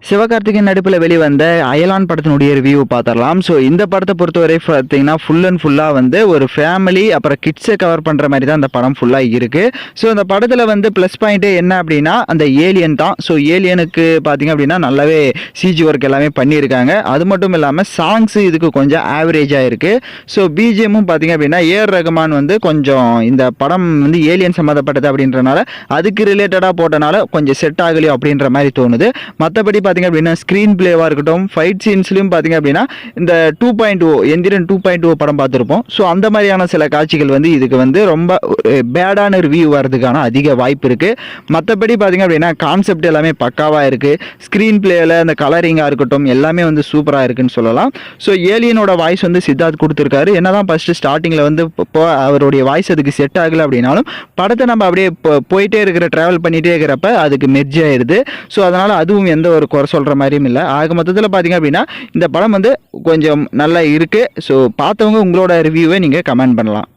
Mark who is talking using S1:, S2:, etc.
S1: சிவகார்த்திகேயன் நடிப்பில் வெளிவந்த அயலான் படத்தினுடைய ரிவ்யூ பார்த்துடலாம். ஸோ இந்த படத்தை பொறுத்தவரை பார்த்தீங்கன்னா ஃபுல் அண்ட் ஃபுல்லாக வந்து ஒரு ஃபேமிலி அப்புறம் கிட்ஸை கவர் பண்ணுற மாதிரி தான் அந்த படம் ஃபுல்லாக இருக்குது. ஸோ அந்த படத்தில் வந்து ப்ளஸ் பாயிண்ட்டே என்ன அப்படின்னா அந்த ஏலியன் தான். ஸோ ஏலியனுக்கு பார்த்தீங்க அப்படின்னா நல்லாவே சிஜி ஒர்க் எல்லாமே பண்ணியிருக்காங்க. அது மட்டும் இல்லாமல் சாங்ஸு இதுக்கு கொஞ்சம் ஆவரேஜாக இருக்குது. ஸோ பிஜிஎம்மும் பார்த்தீங்க அப்படின்னா ஏஆர் ரகுமான் வந்து கொஞ்சம் இந்த படம் வந்து ஏலியன் சம்மந்தப்பட்டது அப்படின்றனால அதுக்கு ரிலேட்டடாக போட்டனால கொஞ்சம் செட் ஆகலையோ அப்படின்ற மாதிரி தோணுது. மற்றபடி பார்த்தீங்க அப்படின்னா ஸ்க்ரீன் பிளேவாக இருக்கட்டும், ஃபைட் சீன்ஸ்லையும் பார்த்தீங்க அப்படின்னா இந்த 2.0 எந்திரன் 2.0 படம் பார்த்துருப்போம். ஸோ அந்த மாதிரியான சில காட்சிகள் வந்து இதுக்கு வந்து ரொம்ப பேடான ரிவ்யூ வர்றதுக்கான அதிக வாய்ப்பு இருக்குது. மற்றபடி பார்த்தீங்க அப்படின்னா கான்செப்ட் எல்லாமே பக்காவாக இருக்குது. ஸ்க்ரீன் பிளேயில் அந்த கலரிங்காக இருக்கட்டும் எல்லாமே வந்து சூப்பராக இருக்குன்னு சொல்லலாம். ஸோ ஏலியனோட வாய்ஸ் வந்து சித்தார்த் கொடுத்துருக்காரு. என்னதான் ஃபஸ்ட்டு ஸ்டார்டிங்கில் வந்து அவருடைய வாய்ஸ் அதுக்கு செட் ஆகலை அப்படின்னாலும் படத்தை நம்ம அப்படியே போயிட்டே இருக்கிற ட்ராவல் பண்ணிகிட்டே இருக்கிறப்ப அதுக்கு மெர்ஜ் ஆயிடுது. ஸோ அதனால் அதுவும் எந்த ஒரு குறை சொல்கிற மாதிரியும் இல்லை. ஆக மொத்தத்தில் பார்த்தீங்க அப்படின்னா இந்த படம் வந்து கொஞ்சம் நல்லா இருக்குது. ஸோ பார்த்தவங்க உங்களோட ரிவ்யூவை நீங்கள் கமெண்ட் பண்ணலாம்.